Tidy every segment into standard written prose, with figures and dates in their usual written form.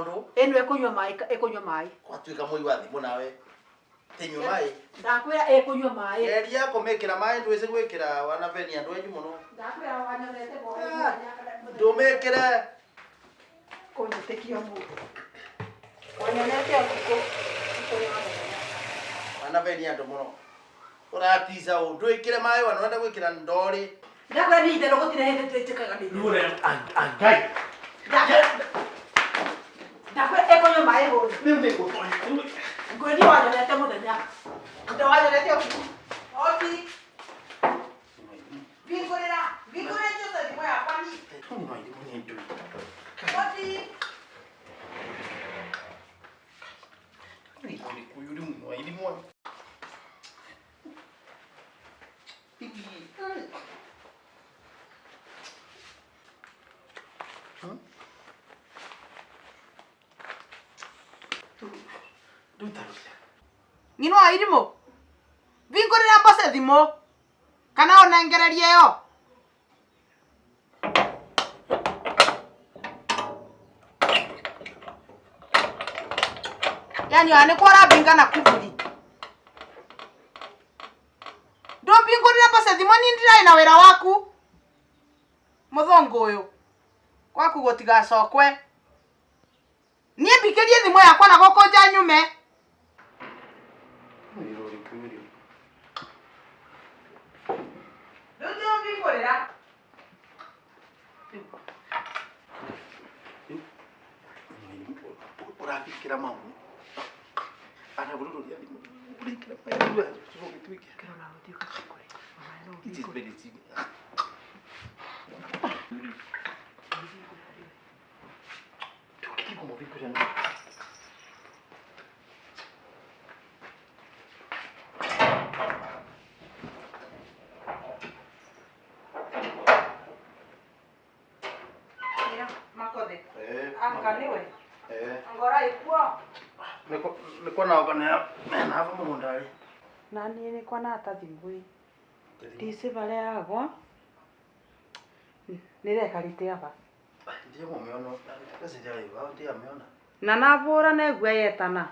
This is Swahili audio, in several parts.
maundu eno ekunywa mai kwatuika moi wa thimu nawe tenywa mai ndakwira ekunywa mai eri yako mekira mai ndwese gwikira wana beni andu enyu muno ndakwira wanyonete bo ndumekira konyetekio mu wanyonete akuko wana beni andu muno uratiza ndwikire mai wanonda gwikira ndori ndakwira ni ndero gutire hende tekaga ni nure angai ndakwira ekunywa mai ho nimbe gutonya ngodi wanyonete muthenya ndo wanyonete akuko oti Vingorera chosa ni moya kwani. Tuni mai ni ndu. Oti. Ni kuyuri mu wa ilimu. Bibi. Ngino airimo. Vingorera mbose thimo. Kana onengererie yo. Yani ane kwara binga na kubuli. Ndo bingorera mbose thimo ni ndira ina wera waku. Muthongo uyu. Kwaku gotiga cokwe. Nie mbikerie thimo yakwa na gokonja nyume. Kira mau ana buru dia buri kira pai dua so gitu iki kira mau dia ka kore mama no itu berisi tu kiti como vi kira ya makode angaliwe Angora ikuo. Niko na ogana na hapo mundari. Nani ni kwa na tathingui. Dise vale agwa. Nire karite aba. Ndiye mumeona kazi ndio hiyo, ndiye ameona. Na navura negwe yetana.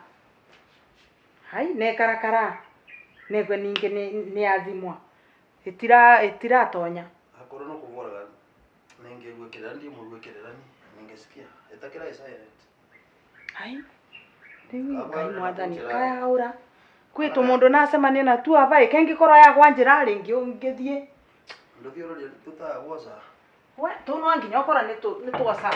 Hai ne karakara. Negwe ninge ni azimwa. Etira tonya. Akoro no kuvura ninge gwekera ndiye mu gwekera ninge sikia. Etakira isaya. Hai. Ndiwi kai mwathani kaya haura. Kwitu mundu nacemania na tu ava ikengi koro ya gwanjira ringi ungithie. Ndothio ro tutagwoza. We tu no nginya okora ni twosa.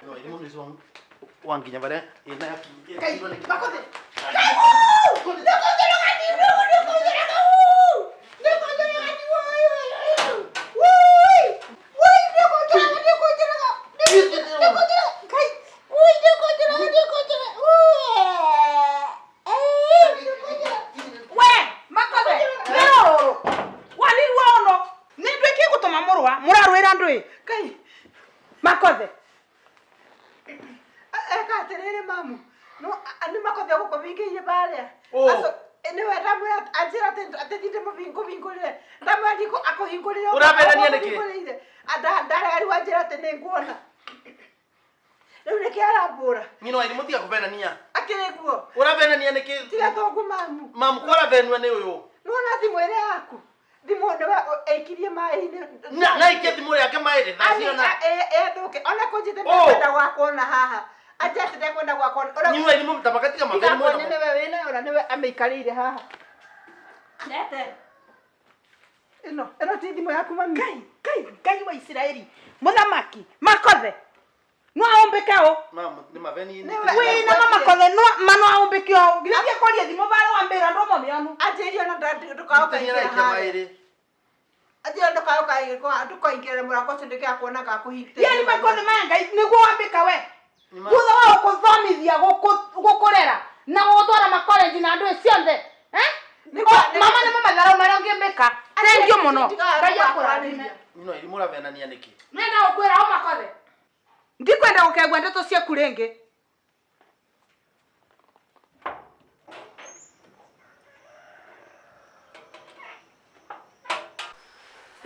No, ini mun isong wanginya bare ina Kai, bakote. Makothe. Eka terere mamu. No ani makothe guko bingiye bare. Aso ene wera mu anjira atethite mu bingulire. Ndamu andiko akohingulire. Urabera niki? Ndare ari wanjira tene nguona. Riu niki arambura. Ngino ili mutia kuvena nia. Akiriguo. Urabera nia niki? Tiga tongu mamu. Mamu kora venwa ni uyu. Nuona thimu ire yaku. Thimu ndo eikirie mai-ini. Na ikia thimu yake mai-ini thaciona. Thuke ona kunjite ndenda gwakona haha. Acha tete kwenda gwakona. Nyua ili mumtabakatika maveni mwana. Nene wewe wina ona niwe ameikarire haha. Nete. Eno ti thimu yaku mami. Kai wa Israeli. Muthamaki makothe. No aombekao. Mama ni maveni ini. We na mama kothe no mano aombekao. Githia koria thimu bara wa mbera ndo momionu. Ajirio na ndukaoka mai-ini. Ajirio ndukaoka igiko ndukoingire murango cindike akuona ga kuhite. Yani makothe manga niguo wambika we. Thutha wa gukuthomithia gukurera na gutwara makoleji na andu cionthe mama ni mamatharau maria ungimbika thengiu muno ngai akurathime. Ino ilimura venania niki. Nenda ukwira au makothe. Ndikwenda gukegwa ndeto cia kurenge.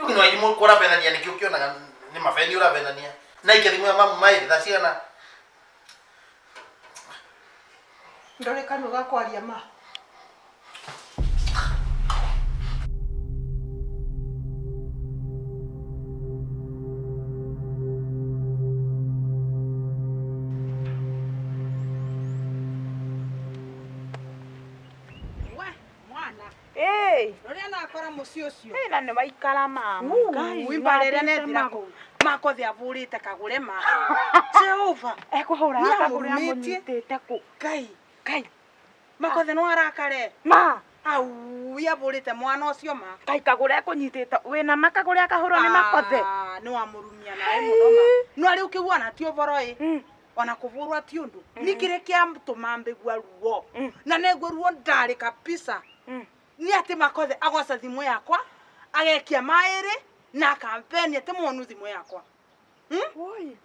Ino ilimura kora venania niki ukiona ni mafeni ura venania. Na ikelimu ya mamu mai thasiana. Ndore kanu gakwaria ma. Rĩrĩa nakora mũciĩ ũcio. Na nĩ waikara mama. Wimbarĩre nethira kũu. Makothi avũrĩte kagũre ma. Jehova. Ekũhũra kagũre amũnyitĩte kũ. Kai. Makothi no arakare. Ma. Au yavũrĩte mwana ũcio ma. Kai kagũre kũnyitĩte. Wĩna makagũre akahũrwo nĩ makothe. Nĩ wamũrumia nawe mũno ma. No arĩ ũkĩguana ti ũboro ĩ. Ona kũvũrwa ti ũndũ. Nĩkĩrĩ kĩamtũma mbĩgua ruo. Na nĩguo ruo ndarĩ kabisa. Ni ati makothe agoca thimũ yakwa agekia maĩrĩ na kampeni ati monu thimũ yakwa. Oi.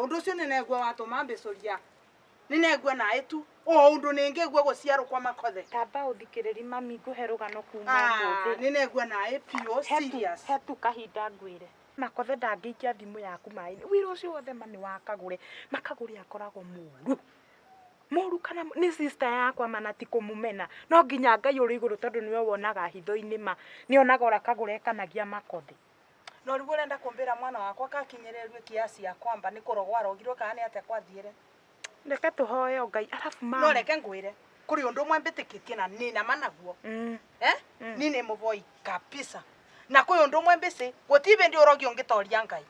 Undu ũcio nĩ negua watũma mbĩcũria. Nĩ negua naĩ tu. Undu nĩngĩgua gũciarwo kwa makothe. Tamba ũthikĩrĩri mami ngũhe rũgano kuma ũmũthĩ. Nĩ negua naĩ piũ serious. Hetu kahinda ngwĩre. Makothe ndangĩikia thimũ yaku maĩ-inĩ. Wĩra ũcio wothe ma nĩ wakagũre. Makagũre akoragwo mũru. Mũru kana nĩ sister yakwa mana ti kũmũmena. No nginya Ngai ũrĩ igũrũ tondũ nĩwe wonaga hitho-inĩ ma. Nĩonaga ũrĩa kagũre kanagia makothe. No rĩu ũrenda kũmbĩra mwana wakwa kakinyĩrĩrue kiasi ya kwamba nĩ kũrogwo arogirwo kana nĩ atĩa kwathiĩre. Reke tũhoe Ngai arabu mama. No reke ngwĩre. Kũrĩ ũndũ ũmwe mbĩtĩkĩtie na nĩ nama naguo. Ni nĩ mũvoi kabisa. Na kwĩ ũndũ ũmwe mbĩci gũtirĩ hĩndĩ ũrogio ũngĩtoria Ngai.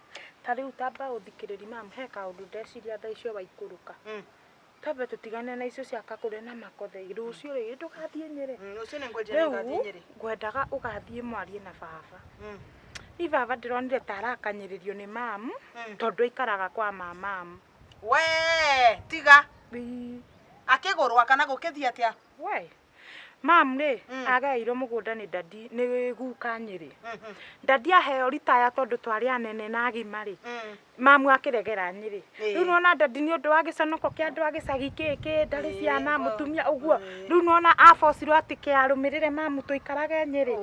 Ta rĩu tamba ũthikĩrĩri mama he kaũndũ ndeciria thaa icio waikũrũka. Tabe tutigane na icio cia kagũre na makothe. Rũciũ rĩ ndũgathiĩ Nyĩrĩ. Rũciũ nĩ ngwenjera ngathiĩ Nyĩrĩ. Ngwendaga ũgathiĩ mwarie na baba. Ni baba ndĩronire ta arakanyĩrĩrio nĩ mamu tondũ aikaraga kwa mamamu. We tiga. Akĩgũrwa kana gũkĩthiĩ atĩa? We mamu rĩ agaĩirwo mũgũnda nĩ dadi nĩ guka Nyĩrĩ. Dadi aheo ritaya tondũ twarĩ anene na agima rĩ. Mamu akĩregera Nyĩrĩ. Rĩu nona dadi nĩ ũndũ wa gĩconoko kĩa andũ a gĩcagi kĩkĩ ndarĩ ciana mũtumia ũguo. Rĩu nona abocirwo atĩ kĩarũmĩrĩre mamu tũikarage Nyĩrĩ.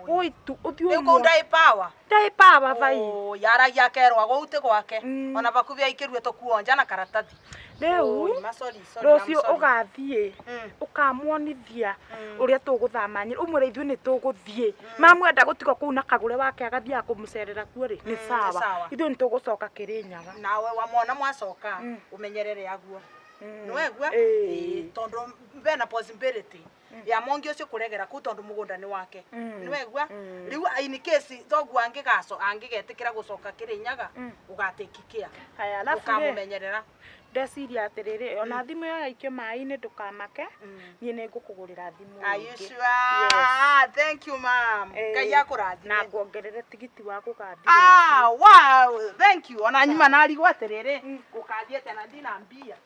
Oi tu ũthiũ. Nĩkũ ndai power. Ndai power vai. Yaragia akerwa gũute gwake. Ona bakuvi aikĩrue tũkuonja na karatathi. Rĩu rũciũ ũgathiĩ ũkamuonithia ũrĩa tũgũthama Nyĩrĩ. Ũmũrĩ ithuĩ nĩ tũgũthiĩ. Mamu enda gũtigwo kũu na kagũre wake agathiaga kũmũcerera kuo rĩ. Nĩ sawa. Ithuĩ nĩ tũgũcoka Kĩrĩnyaga. Nawe wa mwana mwacoka umenyerere aguo. Nĩwegua? Tondũ bena possibility ya mongi ũcio kũregera kũ tondũ mũgũnda nĩ wake. Nĩwegua? Rĩu in case thoguo angĩgetĩkĩra gũcoka Kĩrĩnyaga ũgatake care. Haya alafu ũkamũmenyerera. Ndeciria atĩrĩrĩ ona thimũ yaikio maĩ-inĩ ndũkamake. Niĩ nĩ ngũkũgũrĩra thimũ ingĩ. Are you sure? Thank you ma'am. Ngai akũrathime. Na nguongerere tigiti wa gũgathiĩ. Wow, thank you. Ona nyuma narigwo atĩrĩrĩ. Gũkathiĩ tena ndina mbia.